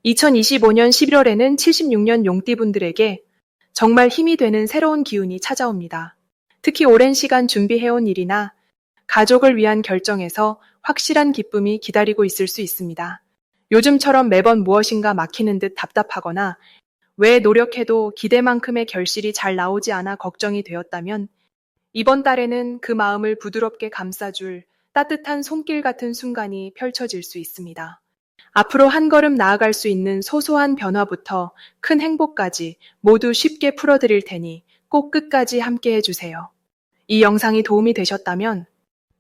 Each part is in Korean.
2025년 11월에는 76년 용띠분들에게 정말 힘이 되는 새로운 기운이 찾아옵니다. 특히 오랜 시간 준비해온 일이나 가족을 위한 결정에서 확실한 기쁨이 기다리고 있을 수 있습니다. 요즘처럼 매번 무엇인가 막히는 듯 답답하거나 왜 노력해도 기대만큼의 결실이 잘 나오지 않아 걱정이 되었다면 이번 달에는 그 마음을 부드럽게 감싸줄 따뜻한 손길 같은 순간이 펼쳐질 수 있습니다. 앞으로 한 걸음 나아갈 수 있는 소소한 변화부터 큰 행복까지 모두 쉽게 풀어드릴 테니 꼭 끝까지 함께 해주세요. 이 영상이 도움이 되셨다면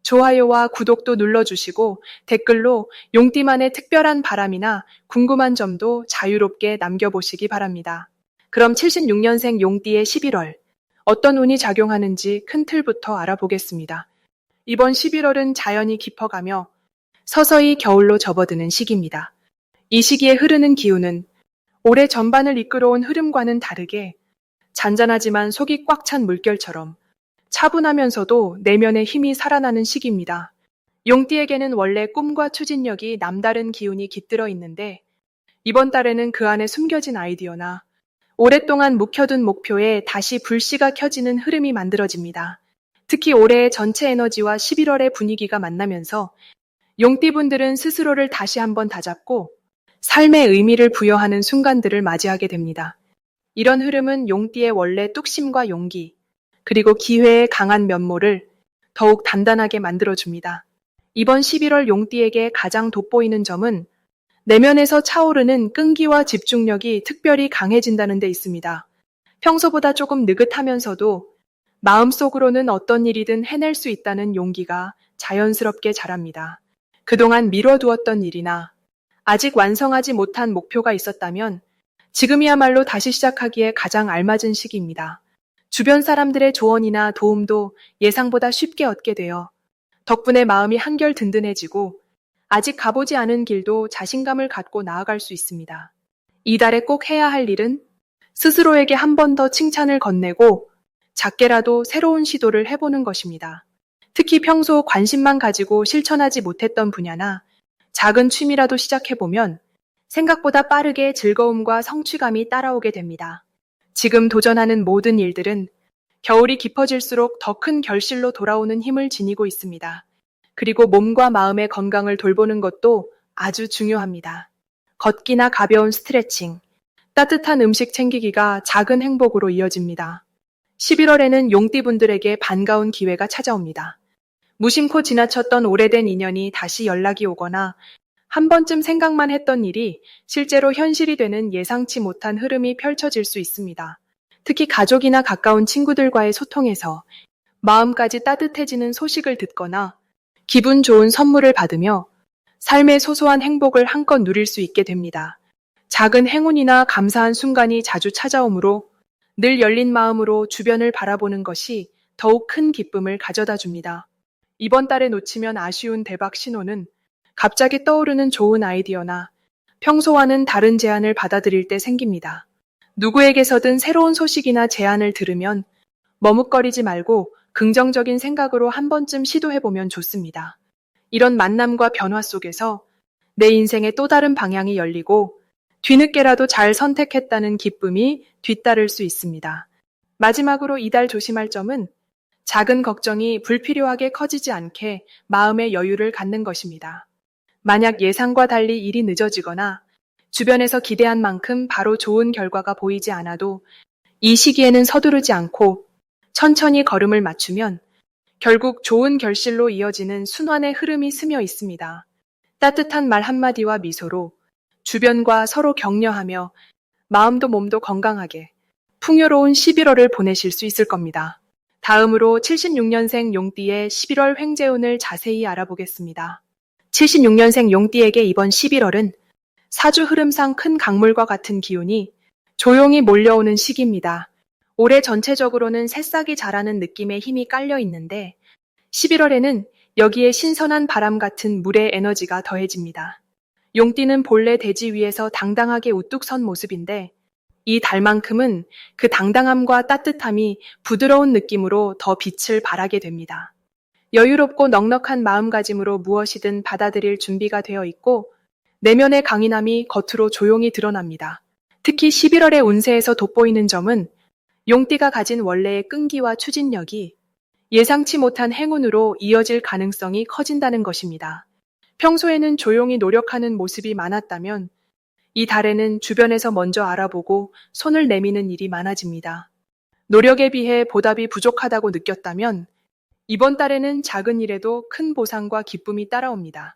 좋아요와 구독도 눌러주시고 댓글로 용띠만의 특별한 바람이나 궁금한 점도 자유롭게 남겨보시기 바랍니다. 그럼 76년생 용띠의 11월, 어떤 운이 작용하는지 큰 틀부터 알아보겠습니다. 이번 11월은 자연이 깊어가며 서서히 겨울로 접어드는 시기입니다. 이 시기에 흐르는 기운은 올해 전반을 이끌어온 흐름과는 다르게 잔잔하지만 속이 꽉 찬 물결처럼 차분하면서도 내면의 힘이 살아나는 시기입니다. 용띠에게는 원래 꿈과 추진력이 남다른 기운이 깃들어 있는데 이번 달에는 그 안에 숨겨진 아이디어나 오랫동안 묵혀둔 목표에 다시 불씨가 켜지는 흐름이 만들어집니다. 특히 올해의 전체 에너지와 11월의 분위기가 만나면서 용띠분들은 스스로를 다시 한번 다잡고 삶의 의미를 부여하는 순간들을 맞이하게 됩니다. 이런 흐름은 용띠의 원래 뚝심과 용기, 그리고 기회의 강한 면모를 더욱 단단하게 만들어줍니다. 이번 11월 용띠에게 가장 돋보이는 점은 내면에서 차오르는 끈기와 집중력이 특별히 강해진다는 데 있습니다. 평소보다 조금 느긋하면서도 마음속으로는 어떤 일이든 해낼 수 있다는 용기가 자연스럽게 자랍니다. 그동안 미뤄두었던 일이나 아직 완성하지 못한 목표가 있었다면 지금이야말로 다시 시작하기에 가장 알맞은 시기입니다. 주변 사람들의 조언이나 도움도 예상보다 쉽게 얻게 되어 덕분에 마음이 한결 든든해지고 아직 가보지 않은 길도 자신감을 갖고 나아갈 수 있습니다. 이달에 꼭 해야 할 일은 스스로에게 한 번 더 칭찬을 건네고 작게라도 새로운 시도를 해보는 것입니다. 특히 평소 관심만 가지고 실천하지 못했던 분야나 작은 취미라도 시작해보면 생각보다 빠르게 즐거움과 성취감이 따라오게 됩니다. 지금 도전하는 모든 일들은 겨울이 깊어질수록 더 큰 결실로 돌아오는 힘을 지니고 있습니다. 그리고 몸과 마음의 건강을 돌보는 것도 아주 중요합니다. 걷기나 가벼운 스트레칭, 따뜻한 음식 챙기기가 작은 행복으로 이어집니다. 11월에는 용띠분들에게 반가운 기회가 찾아옵니다. 무심코 지나쳤던 오래된 인연이 다시 연락이 오거나 한 번쯤 생각만 했던 일이 실제로 현실이 되는 예상치 못한 흐름이 펼쳐질 수 있습니다. 특히 가족이나 가까운 친구들과의 소통에서 마음까지 따뜻해지는 소식을 듣거나 기분 좋은 선물을 받으며 삶의 소소한 행복을 한껏 누릴 수 있게 됩니다. 작은 행운이나 감사한 순간이 자주 찾아오므로 늘 열린 마음으로 주변을 바라보는 것이 더욱 큰 기쁨을 가져다 줍니다. 이번 달에 놓치면 아쉬운 대박 신호는 갑자기 떠오르는 좋은 아이디어나 평소와는 다른 제안을 받아들일 때 생깁니다. 누구에게서든 새로운 소식이나 제안을 들으면 머뭇거리지 말고 긍정적인 생각으로 한 번쯤 시도해보면 좋습니다. 이런 만남과 변화 속에서 내 인생의 또 다른 방향이 열리고 뒤늦게라도 잘 선택했다는 기쁨이 뒤따를 수 있습니다. 마지막으로 이달 조심할 점은 작은 걱정이 불필요하게 커지지 않게 마음의 여유를 갖는 것입니다. 만약 예상과 달리 일이 늦어지거나 주변에서 기대한 만큼 바로 좋은 결과가 보이지 않아도 이 시기에는 서두르지 않고 천천히 걸음을 맞추면 결국 좋은 결실로 이어지는 순환의 흐름이 스며 있습니다. 따뜻한 말 한마디와 미소로 주변과 서로 격려하며 마음도 몸도 건강하게 풍요로운 11월을 보내실 수 있을 겁니다. 다음으로 76년생 용띠의 11월 횡재운을 자세히 알아보겠습니다. 76년생 용띠에게 이번 11월은 사주 흐름상 큰 강물과 같은 기운이 조용히 몰려오는 시기입니다. 올해 전체적으로는 새싹이 자라는 느낌의 힘이 깔려 있는데 11월에는 여기에 신선한 바람 같은 물의 에너지가 더해집니다. 용띠는 본래 대지 위에서 당당하게 우뚝 선 모습인데 이 달만큼은 그 당당함과 따뜻함이 부드러운 느낌으로 더 빛을 발하게 됩니다. 여유롭고 넉넉한 마음가짐으로 무엇이든 받아들일 준비가 되어 있고 내면의 강인함이 겉으로 조용히 드러납니다. 특히 11월의 운세에서 돋보이는 점은 용띠가 가진 원래의 끈기와 추진력이 예상치 못한 행운으로 이어질 가능성이 커진다는 것입니다. 평소에는 조용히 노력하는 모습이 많았다면 이 달에는 주변에서 먼저 알아보고 손을 내미는 일이 많아집니다. 노력에 비해 보답이 부족하다고 느꼈다면 이번 달에는 작은 일에도 큰 보상과 기쁨이 따라옵니다.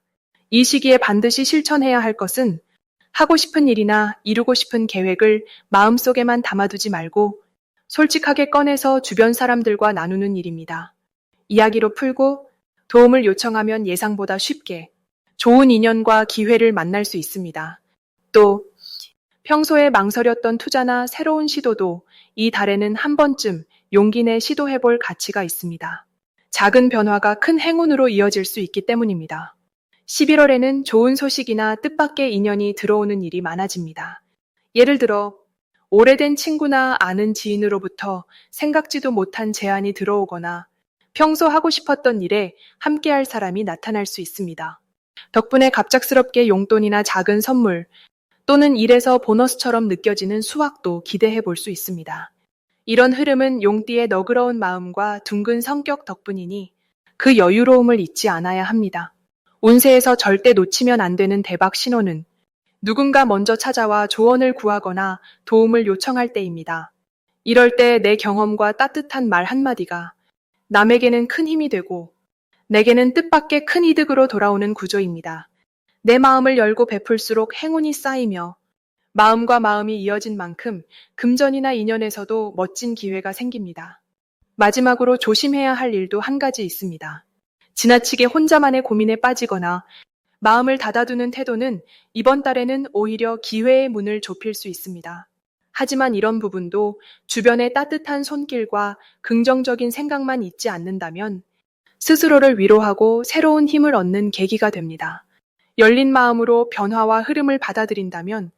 이 시기에 반드시 실천해야 할 것은 하고 싶은 일이나 이루고 싶은 계획을 마음속에만 담아두지 말고 솔직하게 꺼내서 주변 사람들과 나누는 일입니다. 이야기로 풀고 도움을 요청하면 예상보다 쉽게 좋은 인연과 기회를 만날 수 있습니다. 또 평소에 망설였던 투자나 새로운 시도도 이 달에는 한 번쯤 용기 내 시도해볼 가치가 있습니다. 작은 변화가 큰 행운으로 이어질 수 있기 때문입니다. 11월에는 좋은 소식이나 뜻밖의 인연이 들어오는 일이 많아집니다. 예를 들어 오래된 친구나 아는 지인으로부터 생각지도 못한 제안이 들어오거나 평소 하고 싶었던 일에 함께할 사람이 나타날 수 있습니다. 덕분에 갑작스럽게 용돈이나 작은 선물 또는 일에서 보너스처럼 느껴지는 수확도 기대해 볼 수 있습니다. 이런 흐름은 용띠의 너그러운 마음과 둥근 성격 덕분이니 그 여유로움을 잊지 않아야 합니다. 운세에서 절대 놓치면 안 되는 대박 신호는 누군가 먼저 찾아와 조언을 구하거나 도움을 요청할 때입니다. 이럴 때 내 경험과 따뜻한 말 한마디가 남에게는 큰 힘이 되고 내게는 뜻밖의 큰 이득으로 돌아오는 구조입니다. 내 마음을 열고 베풀수록 행운이 쌓이며 마음과 마음이 이어진 만큼 금전이나 인연에서도 멋진 기회가 생깁니다. 마지막으로 조심해야 할 일도 한 가지 있습니다. 지나치게 혼자만의 고민에 빠지거나 마음을 닫아두는 태도는 이번 달에는 오히려 기회의 문을 좁힐 수 있습니다. 하지만 이런 부분도 주변의 따뜻한 손길과 긍정적인 생각만 있지 않는다면 스스로를 위로하고 새로운 힘을 얻는 계기가 됩니다. 열린 마음으로 변화와 흐름을 받아들인다면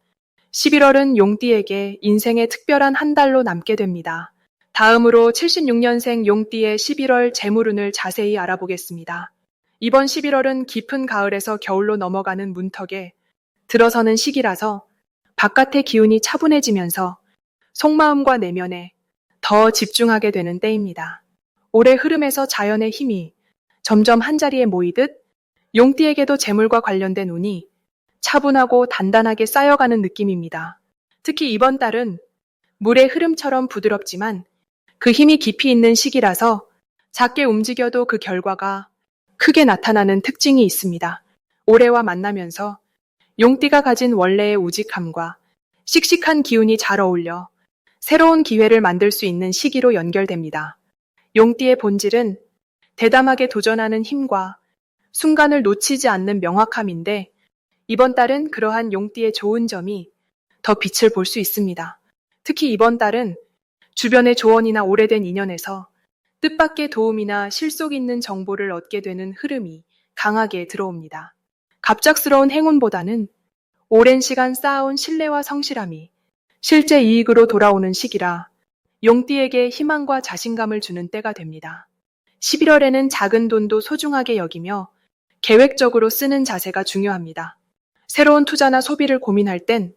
11월은 용띠에게 인생의 특별한 한 달로 남게 됩니다. 다음으로 76년생 용띠의 11월 재물운을 자세히 알아보겠습니다. 이번 11월은 깊은 가을에서 겨울로 넘어가는 문턱에 들어서는 시기라서 바깥의 기운이 차분해지면서 속마음과 내면에 더 집중하게 되는 때입니다. 올해 흐름에서 자연의 힘이 점점 한자리에 모이듯 용띠에게도 재물과 관련된 운이 차분하고 단단하게 쌓여가는 느낌입니다. 특히 이번 달은 물의 흐름처럼 부드럽지만 그 힘이 깊이 있는 시기라서 작게 움직여도 그 결과가 크게 나타나는 특징이 있습니다. 올해와 만나면서 용띠가 가진 원래의 우직함과 씩씩한 기운이 잘 어울려 새로운 기회를 만들 수 있는 시기로 연결됩니다. 용띠의 본질은 대담하게 도전하는 힘과 순간을 놓치지 않는 명확함인데 이번 달은 그러한 용띠의 좋은 점이 더 빛을 볼 수 있습니다. 특히 이번 달은 주변의 조언이나 오래된 인연에서 뜻밖의 도움이나 실속 있는 정보를 얻게 되는 흐름이 강하게 들어옵니다. 갑작스러운 행운보다는 오랜 시간 쌓아온 신뢰와 성실함이 실제 이익으로 돌아오는 시기라 용띠에게 희망과 자신감을 주는 때가 됩니다. 11월에는 작은 돈도 소중하게 여기며 계획적으로 쓰는 자세가 중요합니다. 새로운 투자나 소비를 고민할 땐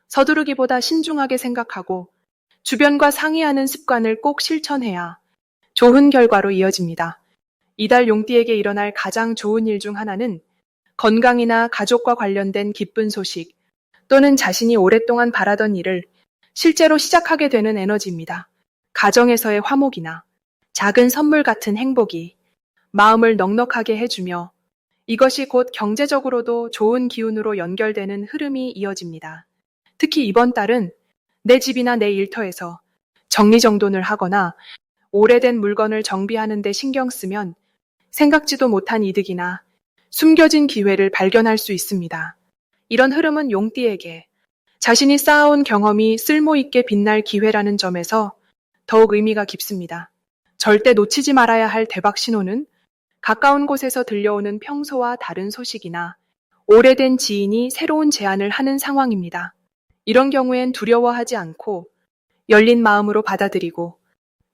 서두르기보다 신중하게 생각하고 주변과 상의하는 습관을 꼭 실천해야 좋은 결과로 이어집니다. 이달 용띠에게 일어날 가장 좋은 일 중 하나는 건강이나 가족과 관련된 기쁜 소식 또는 자신이 오랫동안 바라던 일을 실제로 시작하게 되는 에너지입니다. 가정에서의 화목이나 작은 선물 같은 행복이 마음을 넉넉하게 해주며 이것이 곧 경제적으로도 좋은 기운으로 연결되는 흐름이 이어집니다. 특히 이번 달은 내 집이나 내 일터에서 정리정돈을 하거나 오래된 물건을 정비하는 데 신경 쓰면 생각지도 못한 이득이나 숨겨진 기회를 발견할 수 있습니다. 이런 흐름은 용띠에게 자신이 쌓아온 경험이 쓸모있게 빛날 기회라는 점에서 더욱 의미가 깊습니다. 절대 놓치지 말아야 할 대박 신호는 가까운 곳에서 들려오는 평소와 다른 소식이나 오래된 지인이 새로운 제안을 하는 상황입니다. 이런 경우엔 두려워하지 않고 열린 마음으로 받아들이고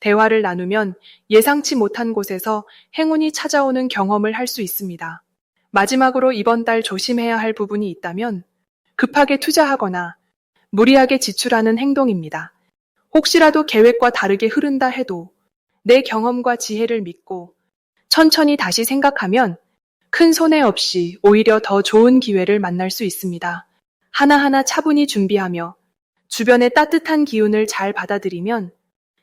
대화를 나누면 예상치 못한 곳에서 행운이 찾아오는 경험을 할 수 있습니다. 마지막으로 이번 달 조심해야 할 부분이 있다면 급하게 투자하거나 무리하게 지출하는 행동입니다. 혹시라도 계획과 다르게 흐른다 해도 내 경험과 지혜를 믿고 천천히 다시 생각하면 큰 손해 없이 오히려 더 좋은 기회를 만날 수 있습니다. 하나하나 차분히 준비하며 주변의 따뜻한 기운을 잘 받아들이면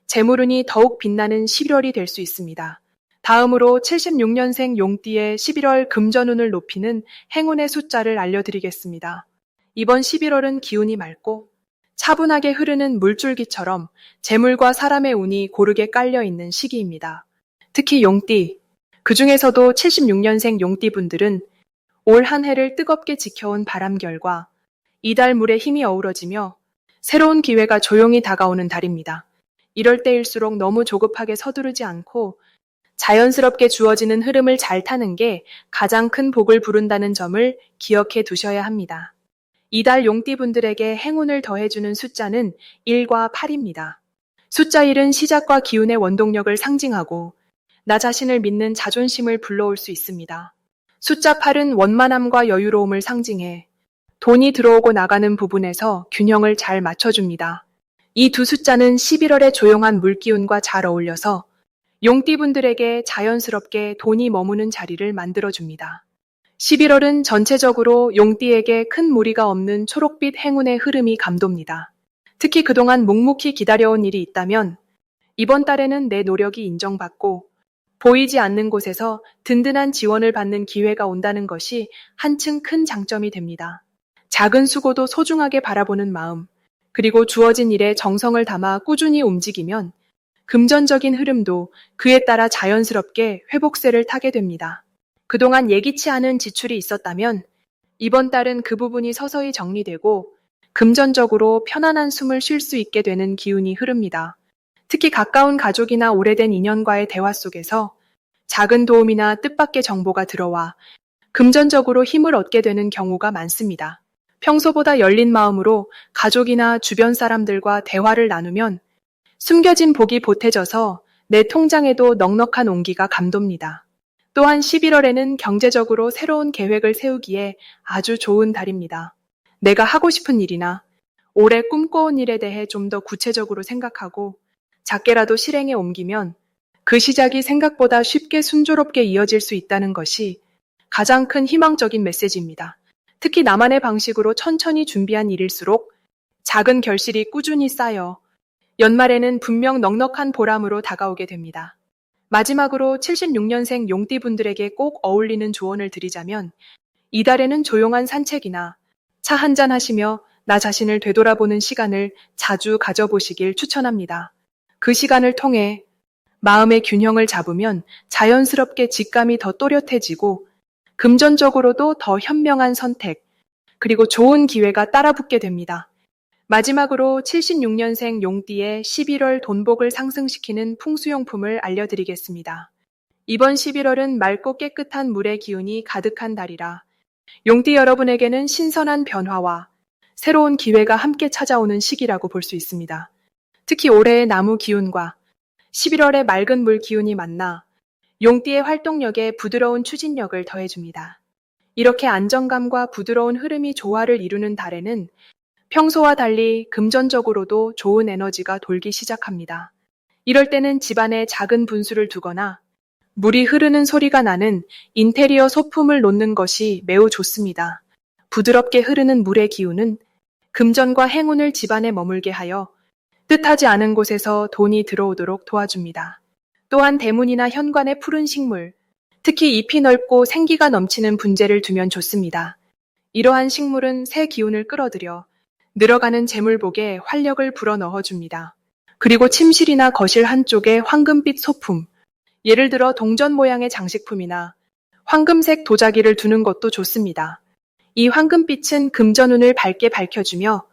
재물운이 더욱 빛나는 11월이 될 수 있습니다. 다음으로 76년생 용띠의 11월 금전운을 높이는 행운의 숫자를 알려드리겠습니다. 이번 11월은 기운이 맑고 차분하게 흐르는 물줄기처럼 재물과 사람의 운이 고르게 깔려있는 시기입니다. 특히 용띠, 그 중에서도 76년생 용띠분들은 올 한 해를 뜨겁게 지켜온 바람결과 이달 물의 힘이 어우러지며 새로운 기회가 조용히 다가오는 달입니다. 이럴 때일수록 너무 조급하게 서두르지 않고 자연스럽게 주어지는 흐름을 잘 타는 게 가장 큰 복을 부른다는 점을 기억해 두셔야 합니다. 이달 용띠분들에게 행운을 더해주는 숫자는 1과 8입니다. 숫자 1은 시작과 기운의 원동력을 상징하고 나 자신을 믿는 자존심을 불러올 수 있습니다. 숫자 8은 원만함과 여유로움을 상징해 돈이 들어오고 나가는 부분에서 균형을 잘 맞춰줍니다. 이 두 숫자는 11월의 조용한 물기운과 잘 어울려서 용띠분들에게 자연스럽게 돈이 머무는 자리를 만들어줍니다. 11월은 전체적으로 용띠에게 큰 무리가 없는 초록빛 행운의 흐름이 감돕니다. 특히 그동안 묵묵히 기다려온 일이 있다면 이번 달에는 내 노력이 인정받고 보이지 않는 곳에서 든든한 지원을 받는 기회가 온다는 것이 한층 큰 장점이 됩니다. 작은 수고도 소중하게 바라보는 마음, 그리고 주어진 일에 정성을 담아 꾸준히 움직이면 금전적인 흐름도 그에 따라 자연스럽게 회복세를 타게 됩니다. 그동안 예기치 않은 지출이 있었다면 이번 달은 그 부분이 서서히 정리되고 금전적으로 편안한 숨을 쉴 수 있게 되는 기운이 흐릅니다. 특히 가까운 가족이나 오래된 인연과의 대화 속에서 작은 도움이나 뜻밖의 정보가 들어와 금전적으로 힘을 얻게 되는 경우가 많습니다. 평소보다 열린 마음으로 가족이나 주변 사람들과 대화를 나누면 숨겨진 복이 보태져서 내 통장에도 넉넉한 온기가 감돕니다. 또한 11월에는 경제적으로 새로운 계획을 세우기에 아주 좋은 달입니다. 내가 하고 싶은 일이나 올해 꿈꿔온 일에 대해 좀 더 구체적으로 생각하고 작게라도 실행에 옮기면 그 시작이 생각보다 쉽게 순조롭게 이어질 수 있다는 것이 가장 큰 희망적인 메시지입니다. 특히 나만의 방식으로 천천히 준비한 일일수록 작은 결실이 꾸준히 쌓여 연말에는 분명 넉넉한 보람으로 다가오게 됩니다. 마지막으로 76년생 용띠분들에게 꼭 어울리는 조언을 드리자면 이달에는 조용한 산책이나 차 한잔 하시며 나 자신을 되돌아보는 시간을 자주 가져보시길 추천합니다. 그 시간을 통해 마음의 균형을 잡으면 자연스럽게 직감이 더 또렷해지고 금전적으로도 더 현명한 선택, 그리고 좋은 기회가 따라붙게 됩니다. 마지막으로 76년생 용띠의 11월 돈복을 상승시키는 풍수용품을 알려드리겠습니다. 이번 11월은 맑고 깨끗한 물의 기운이 가득한 달이라 용띠 여러분에게는 신선한 변화와 새로운 기회가 함께 찾아오는 시기라고 볼 수 있습니다. 특히 올해의 나무 기운과 11월의 맑은 물 기운이 만나 용띠의 활동력에 부드러운 추진력을 더해줍니다. 이렇게 안정감과 부드러운 흐름이 조화를 이루는 달에는 평소와 달리 금전적으로도 좋은 에너지가 돌기 시작합니다. 이럴 때는 집안에 작은 분수를 두거나 물이 흐르는 소리가 나는 인테리어 소품을 놓는 것이 매우 좋습니다. 부드럽게 흐르는 물의 기운은 금전과 행운을 집안에 머물게 하여 뜻하지 않은 곳에서 돈이 들어오도록 도와줍니다. 또한 대문이나 현관에 푸른 식물, 특히 잎이 넓고 생기가 넘치는 분재를 두면 좋습니다. 이러한 식물은 새 기운을 끌어들여 늘어가는 재물복에 활력을 불어넣어줍니다. 그리고 침실이나 거실 한쪽에 황금빛 소품, 예를 들어 동전 모양의 장식품이나 황금색 도자기를 두는 것도 좋습니다. 이 황금빛은 금전운을 밝게 밝혀주며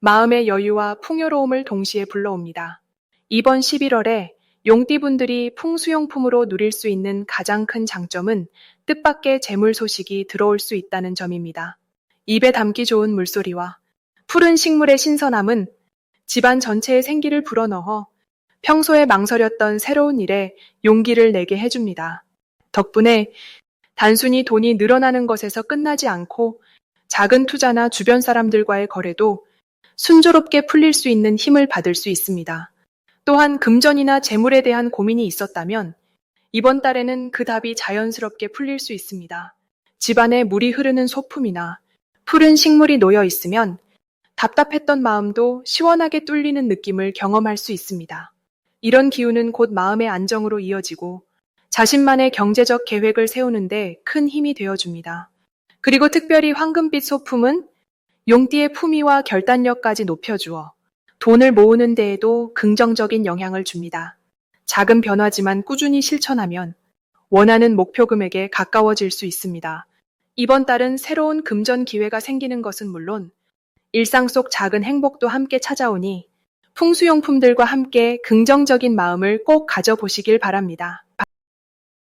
마음의 여유와 풍요로움을 동시에 불러옵니다. 이번 11월에 용띠분들이 풍수용품으로 누릴 수 있는 가장 큰 장점은 뜻밖의 재물 소식이 들어올 수 있다는 점입니다. 입에 담기 좋은 물소리와 푸른 식물의 신선함은 집안 전체에 생기를 불어넣어 평소에 망설였던 새로운 일에 용기를 내게 해줍니다. 덕분에 단순히 돈이 늘어나는 것에서 끝나지 않고 작은 투자나 주변 사람들과의 거래도 순조롭게 풀릴 수 있는 힘을 받을 수 있습니다. 또한 금전이나 재물에 대한 고민이 있었다면 이번 달에는 그 답이 자연스럽게 풀릴 수 있습니다. 집안에 물이 흐르는 소품이나 푸른 식물이 놓여 있으면 답답했던 마음도 시원하게 뚫리는 느낌을 경험할 수 있습니다. 이런 기운은 곧 마음의 안정으로 이어지고 자신만의 경제적 계획을 세우는데 큰 힘이 되어줍니다. 그리고 특별히 황금빛 소품은 용띠의 품위와 결단력까지 높여주어 돈을 모으는 데에도 긍정적인 영향을 줍니다. 작은 변화지만 꾸준히 실천하면 원하는 목표 금액에 가까워질 수 있습니다. 이번 달은 새로운 금전 기회가 생기는 것은 물론 일상 속 작은 행복도 함께 찾아오니 풍수용품들과 함께 긍정적인 마음을 꼭 가져보시길 바랍니다.